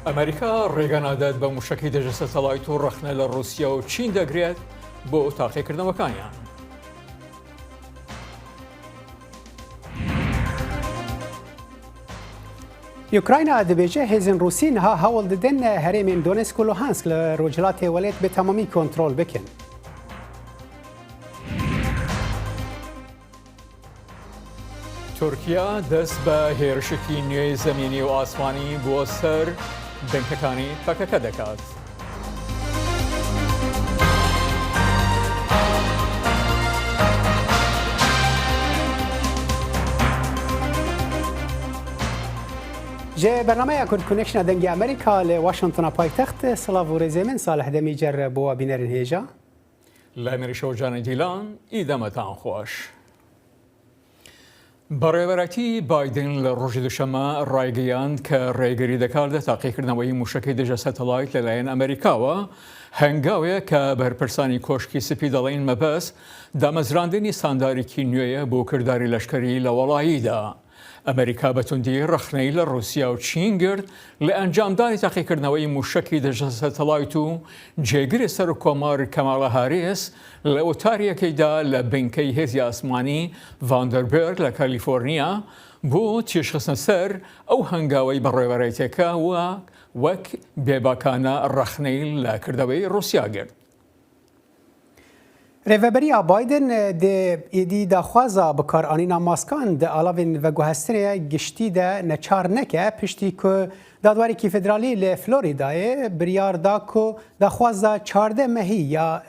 ئەمریکا ڕێگەنادات بە موشەکەی دەژە سەتەڵایت و ڕەخنە لە ڕووسیا و چین دەگرێت بۆ تاقیکردنەوەکانیان. یوکراینا دەبێژە هێزن رووسی نها هەوڵ دەدەن هەرێمên دۆنێسک و لوهانسک لە ڕۆژهەڵاتی وەلێت بە تەمامی کۆنترۆل بکەن. تورکیا دەست بە هێرشێکی نوێی زەمینی و ئاسمانی بۆ سەر بنکەکانی پەکەکە دەکات. جه برنامه کورد کنکشن دنگی امریکا ل واشنگتن پایتخت سلاو و رزمن صالح دمی جر بو بینرین هیجا لامری شوجان دیلان ایدمتان خوش. بەڕێوەبەرەتی بایدن لە ڕۆژی دووشەممە ڕایگەیاند کە ڕێگەری دەکات لە تاقیکردنەوەی موشەکەی دژە سەتەڵایت لەلایەن ئەمریکاوە هەنگاوەیە کە بەرپرسانی کۆشکی سپی دەڵێن مەبەست دامەزراندنی ساندارێکی نوێیە بۆ کردداری لەشکری لە وەڵاییدا. ئەمریکا بەتوندی ڕەخنەی لە رووسیا و چین گرت لە ئەنجامدانی تاقیکردنەوەی موشەکی دژە سەتەڵایت و جێگری سەر و کۆمار کەماڵە هاریس لە ئۆتاریەکەیدا لە بنکەی هێزی ئاسمانی ڤاندەربێرگ لە کالیفۆرنیا بۆ تێشخستنە سەر ئەو هەنگاوەی بەڕێوەبەرێتەکە وەک بێباکانە ڕەخنەی لە کردەوەی رووسیا گرت. ریوبریا بایدن د ایدی داخوازا بکارانینا ماسکان د آلاوین و گوهستنه گشتی ده نچار نکه پشتی که دادواری کی فدرالی ل فلوریدای بریار دا کو داخوازا 14 مهی یا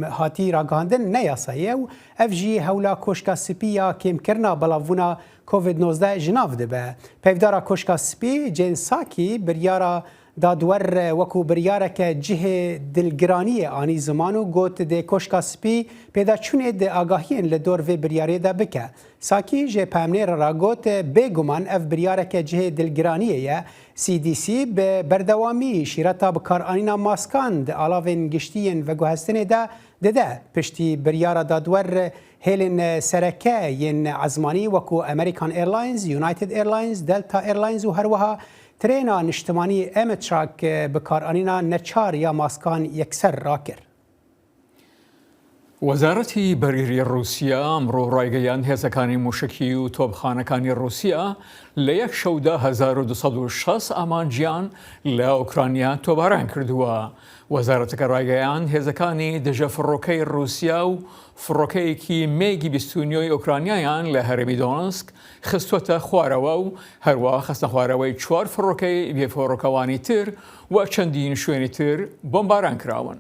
هاتی راگاندن نیاسایه و افجی هولا کوشکا سپی یا کم کرنا بلاوونا کووید 19 جناف ده به پیودارا کوشکا سپی جین ساکی بریارا دادور وکو بریارک جه دلگرانی آنی زمانو گوت ده کوشکا سپی پیدا چونه ده آگاهین لدور و بریاره ده بکه. ساکی جه پامنه را گوت بگمان اف بریارک جه دلگرانیه CDC به بردوامی شیرتا بکار آنینا ماسکان ده آلاوین گشتین و گوهستنه ده پشتی بریاره دادور هیلن سرکه ین عزمانی وکو امریکان ایرلاینز، یونایتد ایرلاینز، دلتا ایرلاینز و هروها ترينا نشتماني امتراك بكارانينا نچار يا ماسكان يكسر راكر. وەزارەتی بەرگریی رووسیا ئەمڕۆ ڕایگەیاند هێزەکانی موشکی و تۆپخانەکانی رووسیا لە یەک شەودا 1260 ئامانجیان لە ئوکرانیا تۆباران کردووە. وەزارەتەکە ڕایگەیاند هێزەکانی دژە فڕۆکەی رووسیا و فڕۆکەیەکی مێگی 29 ئوکرانیایان لە هەرێمی دۆنسک خستوەتە خوارەوە و هەروە خستە خوارەوەی 4 فڕۆکەی بێفۆڕۆکەوانی تر و چەندین شوێنی تر بۆمباران کراون.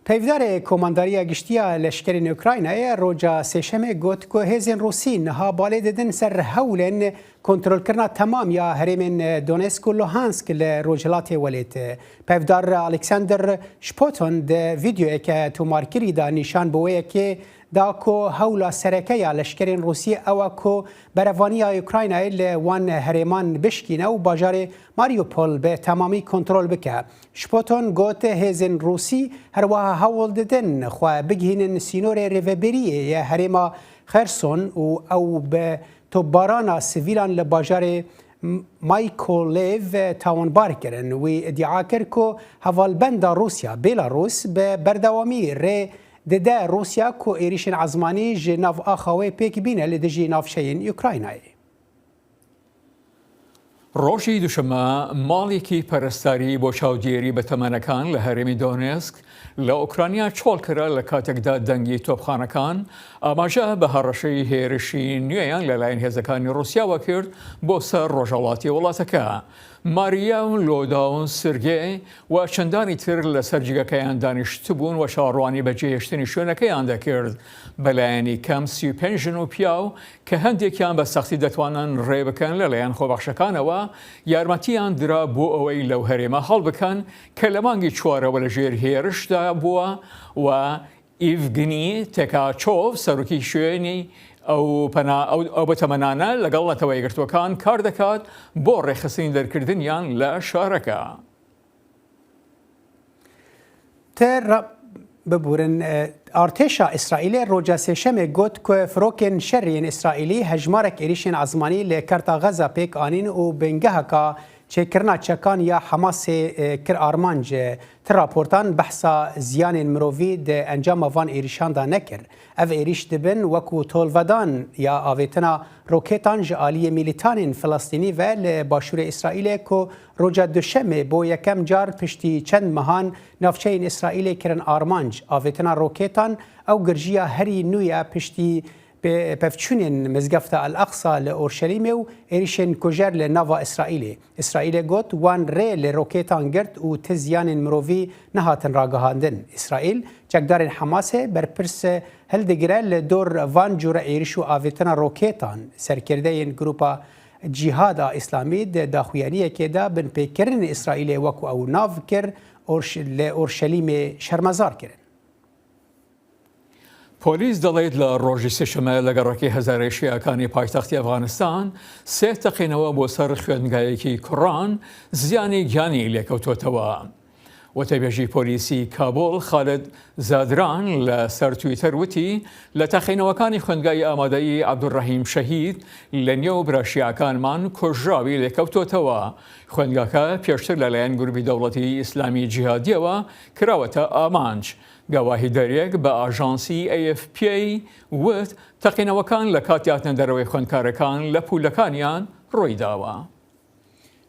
پیودار کۆمانداریە گشتیە لەشکرین ئوکراینایە ڕۆژە سێشەمێ گوت کە هێزên رووسی نها بالێ دەدن سەر هەولێن کۆنترۆلکردنا تەمام یا هەرێمên دۆنێسک و لوهانسک لە ڕۆژهەڵاتی وەلێت. پیودار ئالێکساندر شپۆتۆن د ڤیدیۆیەکە تۆمارکریدا نیشان بۆوەیەکێ دا کو هەولا سەرەکەیە لەشکرین رووسی ئەوە کۆ بەرەڤانیە ئوکراینای لە وان هەرێمان بشکینە و باژارێ ماریۆپۆل بە تەمامی کۆنترۆل بکە. شپۆتۆن گوتە هێزن رووسی هەروەها هەوڵ دەدەن خوا بگهێنن سینۆرێ ڕێڤەبەریە هەرێما خەرسۆن و ئەو بە تۆپبارانە سڤیلان لە باژارێ مایکۆلێڤ تاوانبارکردن وی ئیدعا کرد کۆ هەڤالبەندا رووسیا بێلاڕوس بە بەردەوامی ڕێ دده رووسیا کو ایریشن عزمانی جه ناو آخوی پیک بینه لدجی نافشین یوکراینای. ڕۆژی دووشەممە ماڵێکی پەرستاری بۆ چاودێری بە تەمەنەکان لە هەرێمی دۆنێسک لە ئوکرانیا چۆڵکرا لە کاتێکدا دەنگی تۆپخانەکان ئاماژە بە هەڕەشەی هێرشی نوێیان لەلایەن هێزەکانی رووسیاوە کرد بۆ سەر ڕۆژهەڵاتی وڵاتەکە. ماریاون لۆداون سرگێ و چەندانی تر لە سەرجگەکەیان دانیشتبوون و چاڕوانی بە جێهێشتنی شوێنەکەیان دەکرد بەلایەنی کەم 35 ژن و پیاو کە هەندێکیان بە سەختی دەتوانن ڕێ بکەن لەلایەن خۆبەخشەکانەوە یارمەتیان درا بۆ ئەوەی لەو هەرێمە هەڵبکەن کە لە مانگی چوارەوە لە ژێر هێرشدا بووە و ئیڤگنی تێکاچۆڤ سەرۆکی شوێنی ئەو بەتەمەنانە لەگەڵ نەتەوە یەکگرتووەکان کار دەکات بۆ ڕێخستنی دەرکردنیان لە شارەکە. ببورن ارتشا اسرائیل روجا سشم گوت که فروکن شرین اسرائیلی هجمارک ایریشن عزمانی لکرتا غزا پیک آنین و بنگه کا چکرنا چکان یا حماس کر آرمانج تراپورتان بحثا زیان مروی ده انجام وان ایریشان دا نکر او ایریش دبن وکو طولودان یا آویتنا روکتان جالی میلیتان فلسطینی و لباشور اسرائیل که روجا دوشمه بو یکم جار پشتی چند مهان نافچه این اسرائیل کرن آرمانج آویتنا روکتان او گرجیا هری نویا پشتی پفچونین مزگفتا الاقصى لأورشلیم و ایریشن کجر لنوا اسرائیل گوت وان ری لروکیتان گرد و تزیان مروی نهاتن راگهاندن اسرائیل چکدار حماس برپرس هلدگره لدور وان جور ایریش و آویتنا روکیتان سرکرده این گروپا جهاد اسلامی داخویانیه که دا بن پیکرن اسرائیل وکو او ناو کر لأورشلیم شرمزار کرن. پۆلیس دەڵێت لە ڕۆژی سێشەمە لە گەڕەکی هەزارەی شیعەکانی پایتەختی ئەفغانستان سێ تەقینەوە بۆ سەر خوێندنگایەکی کوڕان زیانی گیانی لێکەوتوتەوە. وتەبێژی پۆلیسی کابۆڵ خالد زادران لە سەر تویتەر وتی لە تەقینەوەکانی خوێندگای ئامادەیی عەبدوڕەحیم شەهید لە نێو برا شیعەکانمان کوژراوی لێکەوتوتەوە. خوێندگاکە پێشتر لەلایەن گروپی دەوڵەتی ئیسلامی جیهادیەوە کراوەتە ئامانج. گەواهی دەرێک بە ئاژانسی AFP وت تەقینەوەکان لە کاتی هاتنە دەرەوەی خوێندکارەکان لە پولەکانیان ڕوویداوە.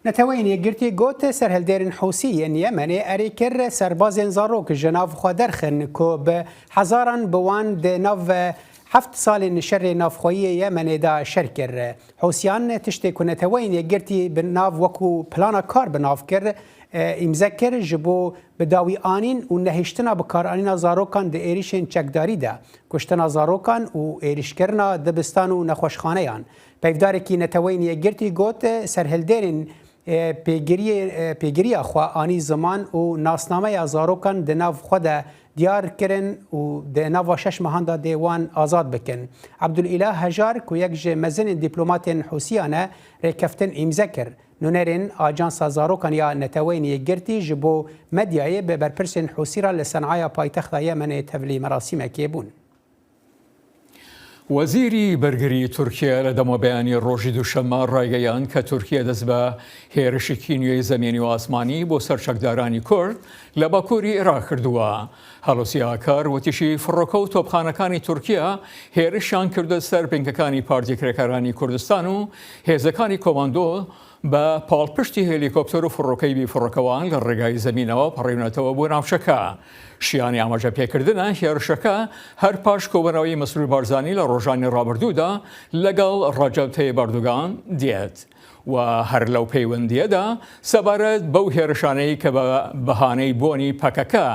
نتوین یەکگرتی گوت سەرهەلدێرن حوسیین یەمەنێ ئەری کرد سەربازێن زارۆک ژەناو خوا دەرخن کۆ بە حەزاران بوان دێناو هەفت ساڵین شەڕێ نافخۆیی یەمەنێدا شەر کرد. حوسیان تشتێک و نەتەوەین یەکگرتی بناو وەکو پلانە کار بناو کرد امضا کرد جبو بداوی آنین و نهشتنا بکارانینا زاروکان ده ایریشن چکداری ده کشتنا زاروکان و ایریش کرنا دبستان و نخوشخانه یان پیفداری که نتوین یگرتی گوت سرهلدرین پیگیری اخوا آنی زمان و ناسنامه زاروکان ده ناو خود دیار کرن و ده ناو شش مهان دا دیوان آزاد بکن. عبدالاله هجار که یک مزن دیپلومات حوسیانه ریکفتن امضا کرد. نونرین آجانس زاروکان یا نتوین یگرتی جبو مدیای به برپرسین حوسی را لصنعای پایتخت یمن تبلی مراسم کیبون. وەزیری بەرگری تورکیا لە دەمەبەیانی ڕۆژی دووشەممە ڕایگەیان کە تورکیا دەست بە هێرشێکی نوێی زەمینی و ئاسمانی بۆ سەر چەکدارانی کورد لە باکووری عێراق کردووە. هەڵۆسیاکار وتیشی فڕۆکە و تۆپخانەکانی تورکیا هێرشیان کردە سەر بنکەکانی پارتی کرێکارانی کوردستان و هێزەکانی کۆماندۆ بە پاڵپشتی هێلیکۆپتەر و فڕۆکەی بیفڕۆکەوان لە ڕێگای زەمینەوە پەڕێونەتەوە بۆ ناوچەکە. شیانی ئاماژە پێکردنە هێرشەکە هەر پاش کۆبەرەوەی مەسرور بارزانی لە ڕۆژانی ڕابردوودا لەگەڵ ڕەجەب تەیب ئەردوغان دێت. و هەر لەو پەیوەندیەدا سەبارەت بەو هێرشانەی کە بە بەهانەی بۆنی پەکەکە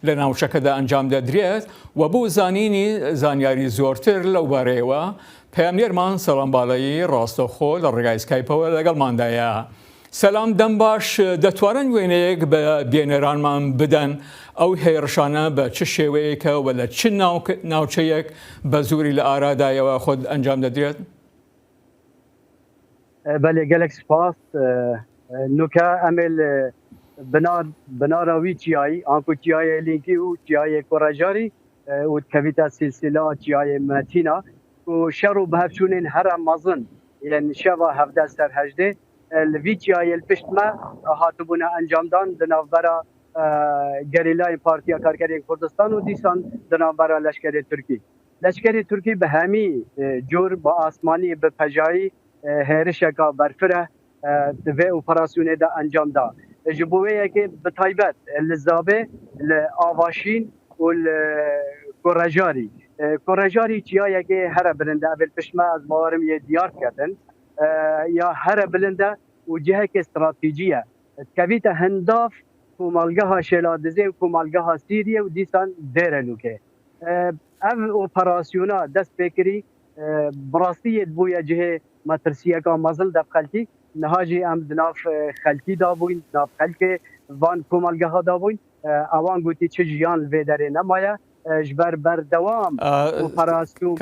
لە ناوچەکەدا ئەنجام دەدرێت و بۆ زانینی زانیاری زۆرتر لەو بارەیەوە پەیامنێرمان سەڵام باڵایی ڕاستەوخۆ لە ڕێگای سکایپەوە لەگەڵماندایە. سەلام دەم باش دەتوانن وێنەیەک بە بێنەرانمان بدەن ئەو هێرشانە بە چ شێوەیەکە و لە چ ناوچەیەک بە زووری لە ئارادایەوە خۆت ئەنجام دەدرێت؟ بله گلک سپاس نوکا امل بناراوی چیایی آنکو چیای لینکی و چیای کوراجاری و کویتا سلسله چیای متینا و شرو بهفشونین هر مازن یعنی شوا 17 سر 18 الوی چیای الپشتما هاتبونا انجام دان دناوبرا گریلای پارتیا کارگری کردستان و دیسان دناوبرا لشکر ترکی. لشکر ترکی به همی جور با آسمانی به پجایی هێرشێکا بەرفرە divê operasyonê de enjam da. Ji bo wê yekê bi taybet li zabê li avaşîn û li korejarî. Korejarî çiyayekê here bilinde evêl pişme ez bawarim yê diyar ketin ya here bilinde û cihekê stratîjî ye. Kevîte hindav komalgeha Şêladizê û komalgeha Sîriye û dîsan dêre nûkê. Ev operasyona dest pêkirî bi rastî bûye cihê مترسیەکە مەزل دە خەلکی نەهاجی ئەم دناف خەلکی دابووین ناف خەلکێ وان کۆمەلگەها دابووین ئەوان گوتی چ ژیان لێ دەرێ نەمایە ji ber berdewam operasyon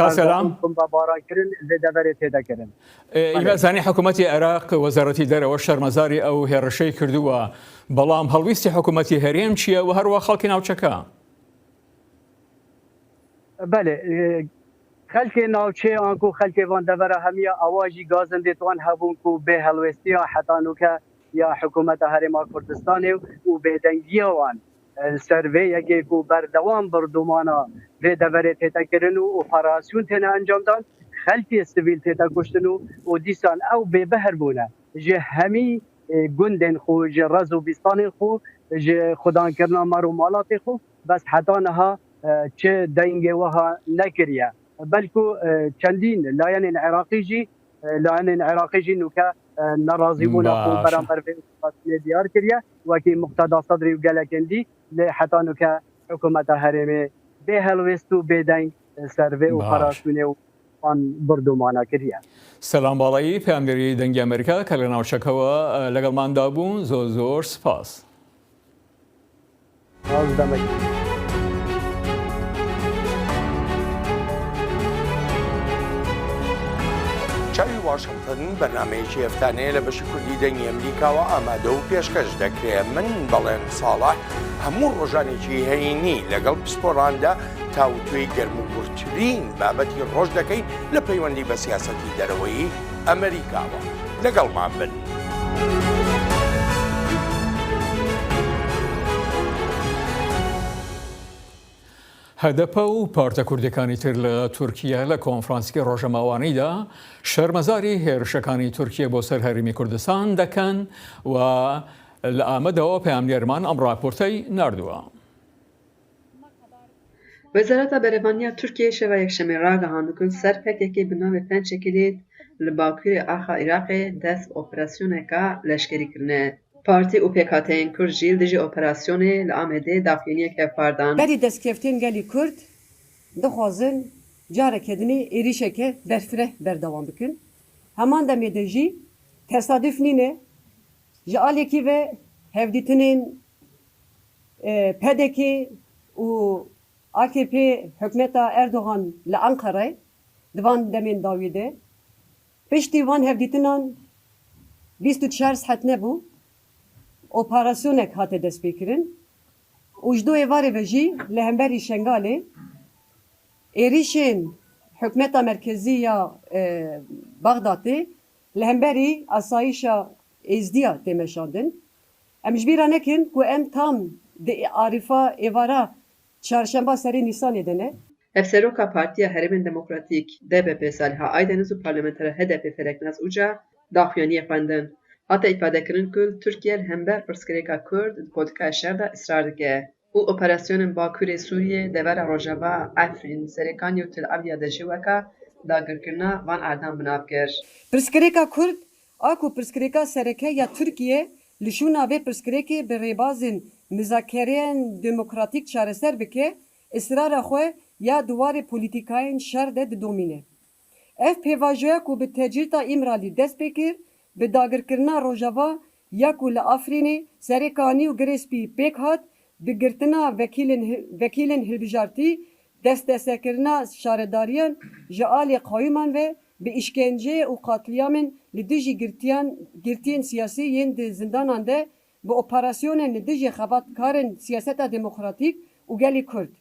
بە بارانkirin lê deverê têdekirin. ئیمەزانی حکوومەتی عێراق وەزارەتی دەرەوە شەرمەزاری ئەو هێرشەی کردووە بەڵام هەڵویستی حکوومەتی هەرێم چییە و هەروە خەڵکی ناوچەکە؟ بله خلک ناوچه آنکو خلک وان دور همیا آواجی گازن دیتوان هبون کو به هلوستی حتی نوکه یا حکومت هرما کردستان و به دنگی وان سروی یکی کو بردوام بردومانا به دوره تیتا کرن و اپراسیون تینا انجام دان خلکی سویل تیتا کشتن و دیسان او به بهر بونه جه همی گندن خو جه رز و بیستان خو جه خدان کرنا مارو مالات خو بس حتی نها چه دنگی وها نکریه بلکو چندین لاین عراقی جی نوکه ناراضی بونا خو برانبر به دیار کریه وکی مقتدا صدری و گلکندی حتی نوکه حکومت هرمه به هلوستو به دنگ سروی و پراسونه و آن بردومانا کریه. سلام بالایی پیامگری دنگی امریکا که لناوچکەوە لەگەڵماندا بوون زۆر سپاس. چاوی واشنگتن بەرنامەیەکی هەفتانەیە لە بەشی کوردی دەنگی ئەمریکاوە ئامادە و پێشکەش دەکرێت. من بەڵێن ساڵح هەموو ڕۆژانێکی هەینی لەگەڵ پسپۆراندا تاوتوێی گەرموگورترین بابەتی ڕۆژ دەکەین لە پەیوەندی بە سیاسەتی دەرەوەی ئەمریکاوە. لەگەڵمان بن. هەدەپە و پارتە کوردەکانی تر لە تورکیا لە کۆنفرانسی ڕۆژەماوانیدا شەرمەزاری هێرشەکانی تورکیا بۆ سەر هەرێمی کوردستان دەکەن و لە ئامەدەوە پەیامنێرمان ئەم راپۆرتەی ناردووە. وەزارەتە بەرەڤانیا تورکیە شەوە یەکشەممە ڕاگەهاندکن سەر پێکێکی بناوێ پێنج شەکلێت لە باکووری ئاخا عێراقê dest ئۆپراسیۆنێکا leşkerîkirine. Partî û pêkhاتeyên Kurd jî dijî operasyonê li Amedê daxuyaniyek hevpardan. Berî destkeftên gelî Kurd dixwazin carekê dinê êrişeke berfireh berdewam bikin. Heman demê de jî tesadüf nîne ji alêkî ve hevdîtinên PDK û AKP hikûmeta Erdogan li Ankara'yê di van demên dawî de piştî van hevdîtinan 24 saet nebû operasyonek hate destpêkirin û ji doyê varê ve jî li hemberî Şengalê êrişên hikûmeta merkezî ya Baxdadê li hemberî asayişa êzdiya tê meşandin. Em ji bîra nekin ku em tam di arîfa êvara çarşemba serê Nîsanê de ne. Hevseroka Partiya Herêmên Demokratîk DBP Saliha Aydeniz û parlamentera HDP Fereknaz Uca daxuyaniyê xwendin. Hata îfadekirin ku Tirkiye li hember pirsgirêka Kurd di politikaya şer de îsrar dike û operasyonên Bakurê Sûriyê devera Rojava, Efrîn, Serêkanî û Tel Avivê de jî weka dagirkirina van erdan binav kir. Pirsgirêka Kurd a ku pirsgirêka sereke ya Tirkiye li şûna vê pirsgirêkê bi rêbazên mizakereyên demokratîk çareser bike îsrara xwe ya duwarê polîtîkayên şer de didomîne. Ev pêvajoya ku bi tecrîta İmralî dest pê kir bi dagirkirina Rojava ya ku li Afrînê Serêkanî û Girêspî pêk hat bi girtina vekîlên hilbijartî destserkirina şaredariyan ji alê qawîman ve bi îşkenceyê û qatliamên li dijî girtiyên siyasî yên di zindanan de bi operasyonên li dijî xebatkarên siyaseta demokratîk û gelê Kurd.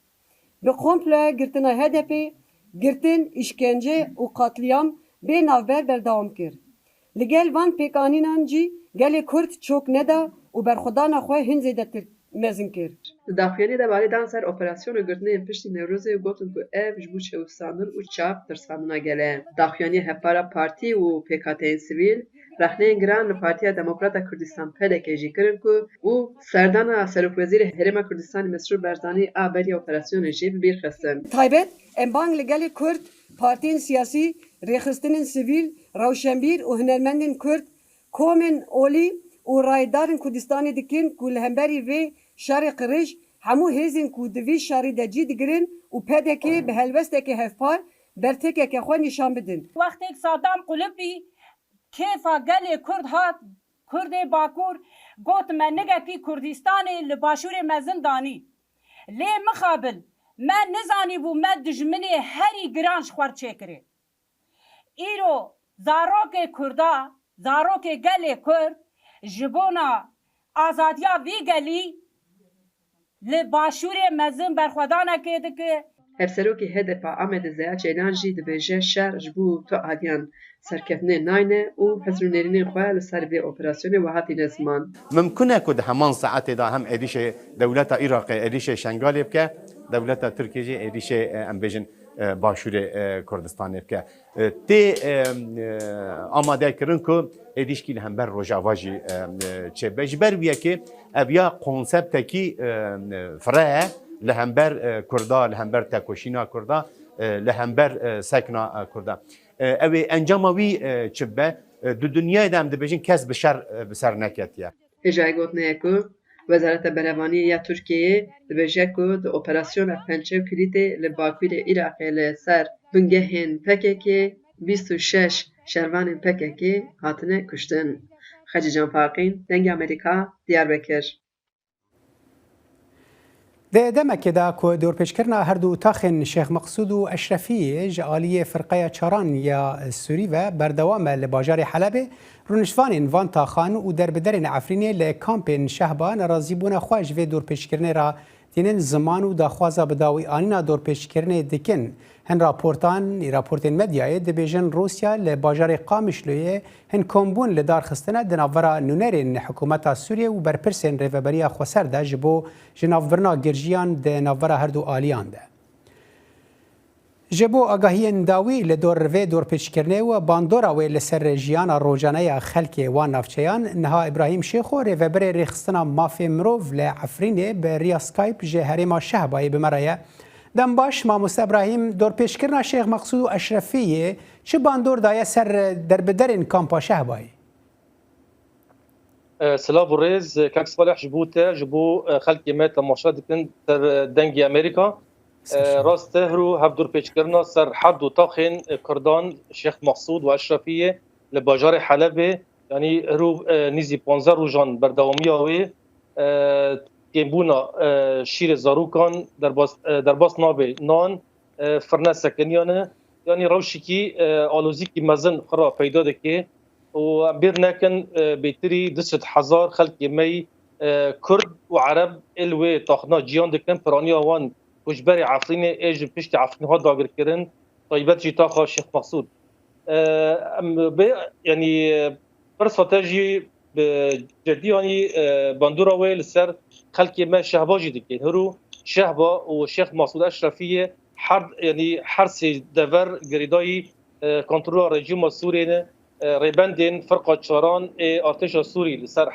Bi komploya girtina HDP girtin, îşkence û qatliam bê navber berdewam kir. Li gel van pêkanînan jî gelê Kurd çok neda û berxwedana xwe hin zêdetir mezin kir. Di daxuyanê de barê dan ser operasyona girtinê piştî Newrozê gotin ku ev ji bo çewistandin û çav tirsandina gelê. Daxuyaniyê hevpara partî û pêkhateyên sivîl rexneyên giran li Partiya Demokrata Kurdistan PDK jî kirin ku û serdana Serokwezîrê Herêma Kurdistanê Mesrûr Barzanî a berî operasyonê jî bi bîr xistin. Taybet em bang li gelê Kurd partiyên siyasî rêxistinên sivîl rewşenbîr û hunermendên Kurd komên olî û raydarên Kurdistanê dikin ku li hemberî vê şerê qirij hemû hêzên ku di vî şerî de cî digirin û PDK bi helwestekê hevpar bertêkeke xwe nîşan bidin. Wextê Saddam Qulubî kêfa gelê Kurd hat Kurdê Bakur got me nigekî Kurdistanê li başûrê me zindanî. Lê mixabil me nizanîbû me dijminê herî giran ji xwe çêkirê. Îro zarokê Kurda, zarokê gelê Kurd ji bona azadiya vî gelî li başûrê mezin berxwedanekê dike Hevserokê HDP Amed Zeya Ceylan jî dibêje şer ji bo tu aliyan serkeftinê nayne û hezrûnêrînên xwe li ser vê operasyonê ve hatîne ziman. ممکنه که ده همان ساعت دا هم ادیش دولت عراق ادیش شنگالی بکه دولت ترکیه ادیش امبیجن باشور کردستان بکه تی آماده کردن که ادیش کی هم بر روجاواجی چه بجبر بیه که اویا کنسپت کی فراه لهمبر کردا لهمبر تکوشینا کردا لهمبر سکنا کردا اوی انجاموی چبه دو دنیای دم دبیجن کس بشر نکتیه. Hêjayê gotineye ku Wezareta Berevaniyê ya Tirkiyeyê dibêje ku di operasyona Pençev Kilîtê li Bakurê Iraqê li ser bingehên PKK 26 şervanên PKK hatine kuştin. Xecî Canfarqîn, Dengê Amerîka, Diyarbekir. ده دمك دا كو دور بيشكرنا هردو تاخن شيخ مقصود و اشرفي جاليه فرقه چاران يا سوري و بردوام لباجار حلب رونشفان وان تاخان و دربدرن عفريني لكامبين شهبان رازيبون خواج في دور بيشكرنا را دينن زمان و داخوازا بداوي آنينا دور بيشكرنا دكن هن راپورتين مدياي دبيجن روسيا لباجار قامشلويه هن كومبون لدار خستنا دنافرا نونيرين حكومتا سوريا و برپرسن ريفبريا خوسر دا جبو جنافورنا گرجيان دنافرا هردو آليان دا. جبو آگاهین داوی لدور و دور پیشکرنه و باندورا و لسر جیانا روجانه خلک و نافچیان نها ابراهیم شیخو ریوبر ریخستنا مافی مروف لعفرینه به ریا سکایپ جه هریما شهبایی بمرایه دم باش ماموس ابراهیم دور پیشکرنا شیخ مقصود و اشرفیه چه باندور دایه سر دربدرین کامپا شهبایی؟ سلام و ریز کاک صالح جبو خلکی ما تماشا دکن در دنگی امریکا راست هرو هفدور پیشکرنا سر حد و تاخین کردان شیخ مقصود و اشرفیه لباجار حلب یعنی هرو نیزی 15 روزان بردوامی آوی گیمبونا شیر زاروکان در باس نابه نان فرنه سکنیانه یعنی روشی که آلوزی که مزن خرا پیدا دکه و بیر نکن بیتری 200,000 خلق می کرد و عرب الوی تاخنا جیان دکن پرانی آوان کجبر عفرین ایج پشت عفرین ها داگر کرن طایبت جیتا خواه شیخ مقصود یعنی پر استراتژی جدی یعنی باندورا ویل سر خلق ما شهباجی دکن هرو شهبا و شیخ مقصود اشرفیه یعنی هر سی دور گریدای کنترل رژیم سوریه ریبندین فرقه چاران ارتش سوری لسر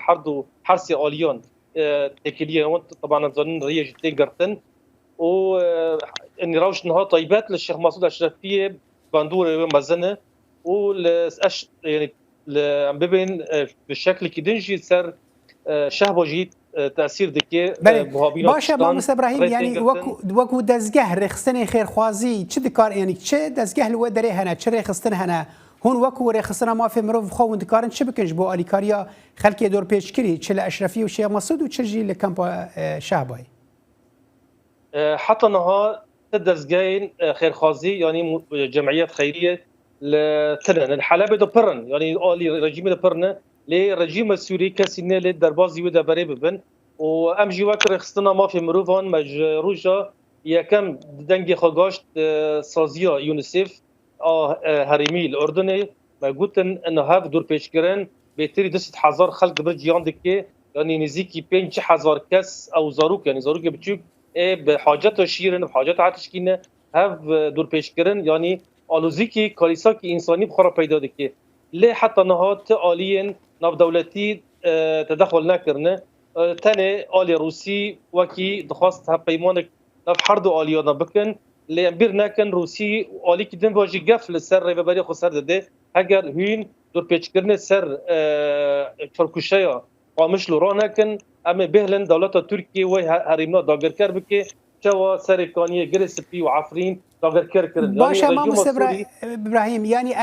هر سی آلیان تکلیه اون طبعا زنان ریج تگرتن و ان روش نها طيبات للشيخ مقصود اشرفيه باندور مزنه و يعني ببين بالشكل كدنجي سر شهباجي تاثير دكي باشا ماموس ابراهيم يعني وكو دزگه رخصتن خيرخوازي چه دكار يعني چه دزگه لو دري هنا چه رخصتن هنا هون وكو رخصتنا ما في مروف خو دكارن چه بكنج بو اليكاريا خلق دور پیشکری چه اشرفي و شيخ مقصود و چه جي لكامبا شهباي حتى نها تدزجين خيرخازي يعني جمعيات خيريه لتنن الحلبه دو برن يعني آلي رجيم دو برن لرجيم السوري كسينه للدربازي ودا بريبن وام جي وكر خصنا ما في مروفان مجروجا يكم دنگي خغاشت سازيا يونيسيف هرمي الاردني ما قلتن انه هاف دور بيشكرن بيتري 200,000 خلق برجيان دكي يعني نزيكي 5,000 كاس او زاروك يعني زاروك بتشوك بحاجات شیرن بحاجات عتشکینه هف دور پیشکرن یعنی آلوزیکی کالیساکی انسانی بخورا پیدا دکه لی حتی نهات آلین ناف دولتی تدخل نکرنه تنه آلی روسی وکی دخواست هف پیمانک ناف حرد آلیانا بکن لی امبیر نکن روسی آلی که دن باجی گفل سر ریوبری خو سر داده اگر هین دور پیشکرن سر فرکوشه قامش لو رانکن اما بهلن دولت ترکیه و هریمنا داگر کر بکه چوا سرکانی گرسپی و عفرین داگر کرن باشا ماموس ابراهيم يعني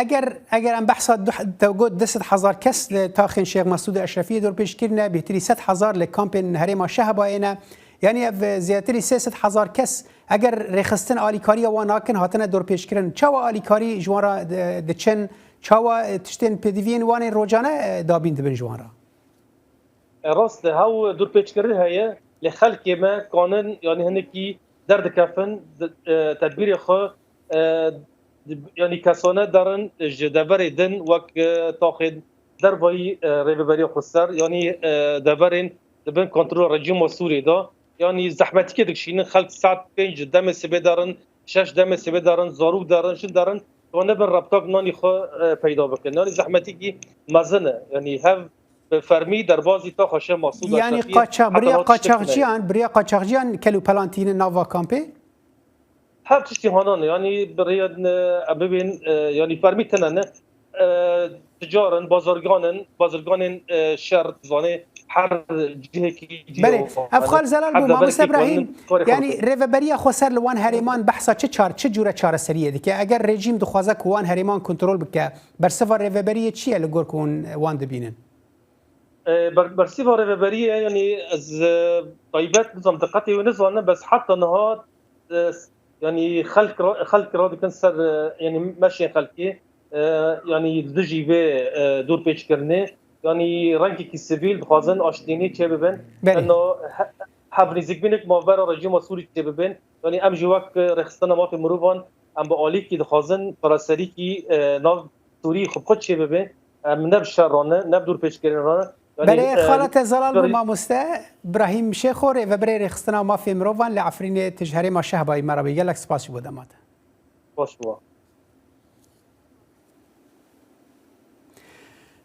اگر ام بحث توجد 10,000 كس لتاخن شيخ مقصود اشرفي دور بيشكرنا بهتري 7,000 لكامبين هريما شهباينا يعني زياتري 3,000 كس اگر رخصتن اليكاريا وناكن هاتنا دور بيشكرن چوا اليكاري جوارا دچن چوا تشتن پدوين وان روجانه دابين دبن جوارا راست هاو دور پیچکرده هیا لخلق ما قانون يعني هنکی دردكافن تدبير خو يعني كسانه دارن جدبر دن وك تاخذ دربي ريبري خسر يعني دبرن دبن كنترول رجيم سوري دا يعني زحمتي كده شيء خلق ساعه 5 دم سبه دارن 6 دم سبه دارن زاروك دارن شن دارن وانا بن ربطاك ناني خو پیدا بکن نانی زحمتی کی مزنه يعني هف فرمی در بازی تا خوشه محصول يعني قاچاقچیان کلو پلانتین ناوا کامپی هر تشتی هانان يعني بريد ببين يعني فرمي تنن تجارن بازرگانن شرط زانه هر جهه کی بله افخال زلال بو ماموس ابراهیم يعني ريفبريا خسر لوان هريمان بحثا چه جوره چاره سریه دی که اگر رژیم دخوازه کوان هريمان کنترل بکه برسفر ريفبريا چیه لگور کون وان دبینن برسفر ريفبريا يعني از طيبات نظام دقتي ونزلنا بس حتى نهار يعني خلق را دکن سر يعني ماشي خلقی يعني دجی به دور پیچ کرنه يعني رنگی کی سیویل خوازن آشتینی چه ببین انه حبریزیک بینک ماور رژیم سوری چه ببین يعني ام جوک رخصتن ما في مروان ام با عالی کی خوازن فراسری کی ناو سوری خوب خود چه ببین نب شرانه نب دور پیچ کرنه بله خالت زلال بو ماموسته ابراهیم شیخور و برای رخصتنا ما في مروان لعفرین تجهری ما شهبای مرابی گلک سپاس بود امات باش بوا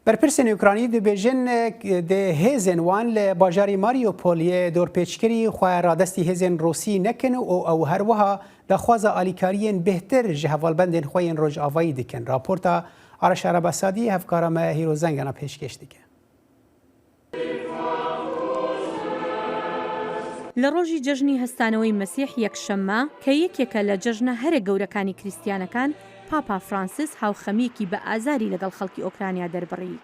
برپرسین اوکراینی دبیجن ده هزن وان لباجاری ماریوپول دور پیچکری خواه رادستی هزن روسی نکن او هر وها دخواز آلیکارین بهتر جهوالبندن خواه روج آوایی دکن راپورتا آرش عرباسادی هفکارم هیرو زنگانا پیشکش دکن لە ڕۆژی جەژنی هەستانەوەی مەسیح یەکشەممە کە یەکێکە لە جەژنە هەرە گەورەکانی کریستیانەکان پاپا فرانسیس هاوخەمیەکی بە ئازاری لەگەڵ خەڵکی ئۆکرانیا دەربڕی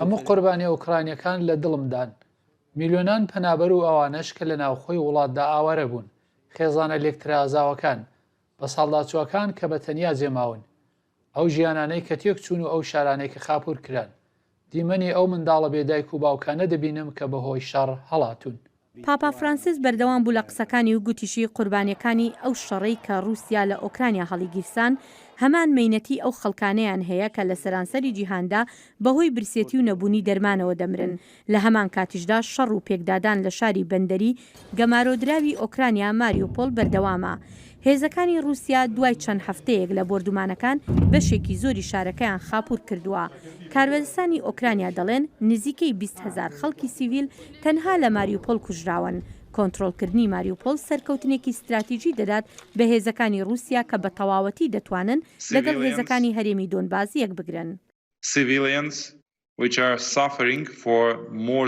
هەموو قوربانی ئۆکرانیەکان لە دڵمدان میلیۆنان پەنابەر و ئەوانش کە لە ناوخۆی وڵاتدا ئاوارە بوون خێزانە لێکترازاوەکان بە ساڵداچووەکان کە بە تەنیا جێماون ئەو ژیانانەی کە تێک چوون و ئەو شارانەی کە خاپور کران دیمەنی ئەو منداڵە بێدایک و باوکانە دەبینم کە بەهۆی شەڕ هەڵاتون. پاپا فرانسیس بەردەوام بوو لە قسەکانی و گوتیشی قوربانیەکانی ئەو شەڕەی کە رووسیا لە ئۆکرانیا هەڵیگیرسان هەمان مەینەتی ئەو خەڵکانەیان هەیە کە لە سەرانسەری جیهاندا بەهۆی برسێتی و نەبوونی دەرمانەوە دەمرن لە هەمان کاتیشدا شەڕ و پێکدادان لە شاری بەندەری گەمارۆدراوی ئۆکرانیا ماریوپۆل بەردەوامە. هێزەکانی رووسیا دوای چەند هەفتەیەک لە بۆردومانەکان بەشێکی زۆری شارەکەیان خاپور کردووە. کاربەدەستانی ئۆکرانیا دەڵێن نزیکەی 20,000 خەڵکی سیڤیل تەنها لە ماریوپۆل کوژراون. کۆنتڕۆڵکردنی ماریوپۆل سەرکەوتنێکی استراتیژی دەدات بە هێزەکانی رووسیا کە بە تەواوەتی دەتوانن لەگەڵ هێزەکانی هەرێمی دۆنباس یەک بگرن.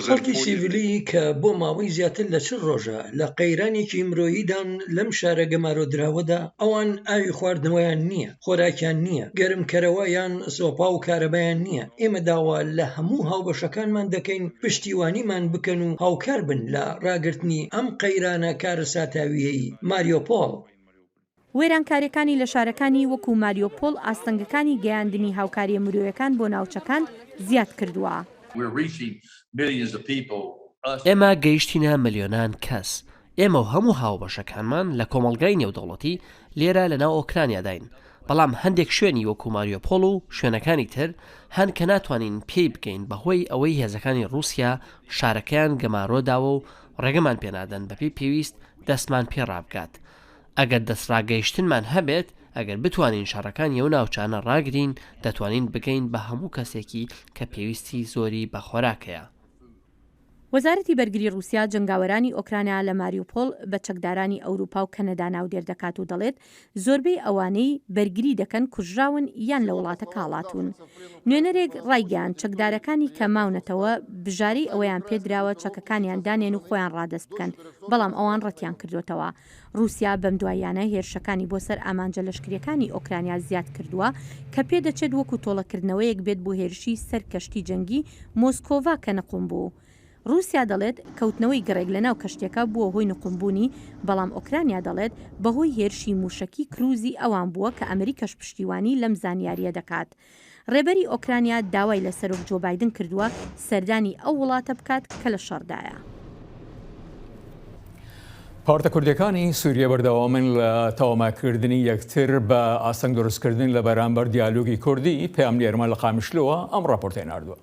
خەڵکی سیڤیلی کە بۆ ماوەی زیاتر لە 40 ڕۆژە لە قەیرانێکی مرۆییدان لەم شارە گەمارۆدراوەدا ئەوان ئاوی خواردنەوەیان نییە، خۆراکیان نییە، گەرمکەرەوەیان سۆپا و کارەبایان نییە. ئێمە داوا لە هەموو هاوبەشەکانمان دەکەین پشتیوانیمان بکەن و هاوکار بن لە ڕاگررتنی ئەم قەیرانە کارە ساتاویەی ماریۆپۆڵ. وێرانکاریەکانی لە شارەکانی وەکو ماریۆپۆل ئاستەنگەکانی گەیاندنی هاوکاریە مرۆیەکان بۆ ناوچەکان زیاد کردووە. ئێمە گەیشتینە ملیۆنان کەس. ئێمە و هەموو هاوبەشەکانمان لە کۆمەڵگای نێودەوڵەتی لێرە لە ناو ئۆکرانیاداین. بەڵام هەندێک شوێنی وەکو ماریۆپۆڵ و شوێنەکانی تر هەن کە ناتوانین پێی بگەین بەهۆی ئەوەی هێزەکانی رووسیا شارەکەیان گەمارۆداوە و ڕێگەمان پێنادەن بەپی پێویست دەستمان پێڕابگات. ئەگەر دەستڕاگەیشتنمان هەبێت ئەگەر بتوانین شارەکانی ئەو ناوچانە ڕاگرین دەتوانین بگەین بە هەموو کەسێکی کە پێویستی زۆری بە خۆراکەیە. وەزارەتی بەرگری رووسیا جنگاوەرانی ئۆکرانیا لە ماریوپۆل بە چەکدارانی ئەوروپا و کەنەدا ناودێر دەکات و دەڵێت زۆربەی ئەوانەی بەرگری دەکەن کوژراون یان لە وڵاتە کاڵاتون. نوێنەرێک ڕایگەیان چەکدارەکانی کە ماونەتەوە بژاری ئەوەیان پێدراوە چەکەکانیان دانێن و خۆیان ڕادەست بکەن بەڵام ئەوان ڕەتیان کردوتەوە. رووسیا بەم دوایانە هێرشەکانی بۆ سەر ئامانجە لەشکریەکانی ئۆکرانیا زیاد کردووە کە پێدەچێت وەکو تۆڵەکردنەوەیەک بێت بۆ هێرشی سەر کەشتی جەنگی مۆسکۆڤا کە نەقوم بوو. رووسیا دەڵێت کەوتنەوەی گەڕێک لە ناو کەشتێکە بووە هۆی نەقومبوونی بەڵام ئۆکرانیا دەڵێت بەهۆی هێرشی موشکی کروزی ئەوان بووە کە ئەمریکەش پشتیوانی لەم زانیاریە دەکات. ڕێبەری ئۆکرانیا داوای لە سەرۆک جۆ بایدن کردووە سەردانی ئەو وڵاتە بکات کە لە شەڕدایە. پارتە کوردەکانی سووریە بەردەوامن لە تاواماکردنی یەکتر بە ئاسەنگ دروستکردن لە بەرامبەر دیالۆگی کوردی پێم لێرمە لە قامشلەوە ئەم ڕاپۆرتەی ناردووە.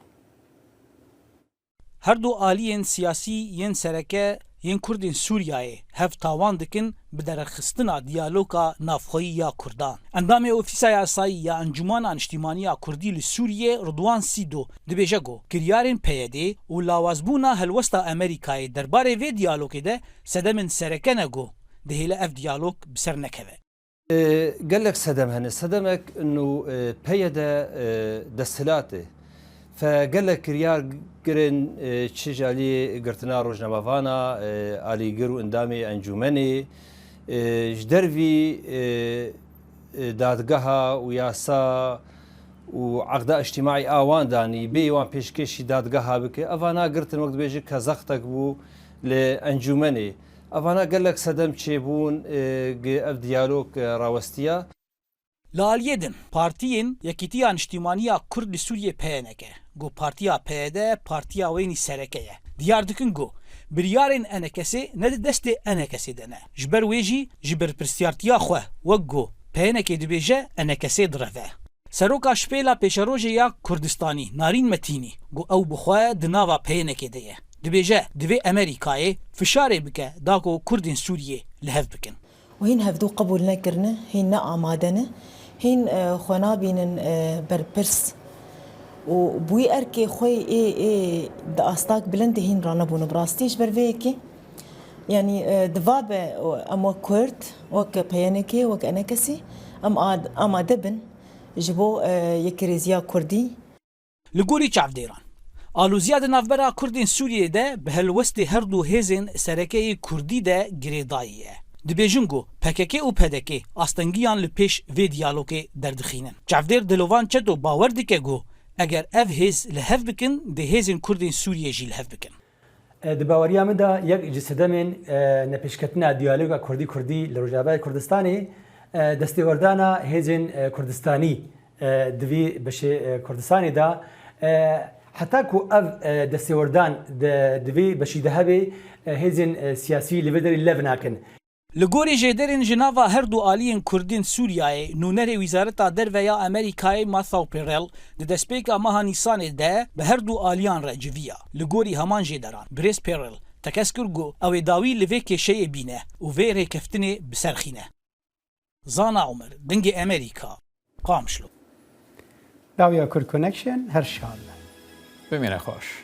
هەردوو ئالیên سیاسی yên sereke yên Kurdên Sûriyayê hev tawan dikin bi derexistina diyaloga navxweyî ya Kurdan. Endamê Ofîsa Yasayî ya Encûmana Niştimaniya Kurdî li Sûriyê Rıdwan Sîdo dibêje got kiryarên PYD û lawazbûna helwesta Amerîkayê derbarê vê diyalogê de sedemên sereke ne got dihêle ev diyalog bi ser nekeve. gelek sedem hene sedemek inû PYD desthilatê فgelek kiryar girin çijalî girtina rojnamavana alîgir û endamê encûmenê ji dervî dadgeha û yasa û eqda îjtimai awan danî bê wan pêşkêşî dadgeha bike evana girtin wek dibêje kezextek bû li encûmenê evana gelek sedem çêbûn ev diyalog rawestiya. Li aliyê din partiyên Yekîtiya Niştimaniya Kurd li Sûriyê PNK got partiya PYD partiya wênî sereke ye. Diyar dikin got biryarên NKSê ne di destê NKSê de ne. Ji ber wê jî ji berpirsiyartiya xwe wek got PNK dibêje NKSê direve. Seroka Şpêla Pêşerojê ya Kurdistanî Narîn Metînî got ew bi xwe di nava PNK de ye. Dibêje divê Amerîkayê fişarê bike da ku Kurdên Sûriyê li hev bikin. وهين هفدو قبول نكرنا هين نعمادنا هين خونا بينن بربرس وبوي أركي خوي دا أستاك بلند هين رانا بونو براستيش برفيكي يعني دفابة أمو كورد وك بيانكي وك أنكسي أم دبن جبو يكريزيا كردي لقوري چافديران آلوزیا د نافبرا کردین سوریه ده به هلوستی هردو هزین سرکه کردی ده گریداییه. دبیجن گو PKK و PDK آستنگیان لپیش وی دیالوگی دردخینن. چافدیر دلوان چدو باور دیگه گو اگر اف هز لهف بکن ده هزین کردین سوریه جی لهف بکن. دباوریا من دا یک جسده من نپیشکتنا دیالوگا کردی لرجابه کردستانی دستی وردانا هزین کردستانی دوی بشه کردستانی دا حتی کو اف دستی وردان دوی بشی دهبه هزین سیاسی لودری لبناکن. لگوری جدرین جناوا هر دو آلیین کردین سوریای نونر وزارت دروازه آمریکای ماساو پیرل د دسپیکا ماه نیسان ده به هر دو آلیان رجویا لگوری همان جدران بریس پیرل تکسکر گو او داوی لوی کشی بینه او وی رکفتنه بسرخینه زانا عمر دنگ امریکا قامشلو داویا کرد کنکشن هر شال ببینه خوش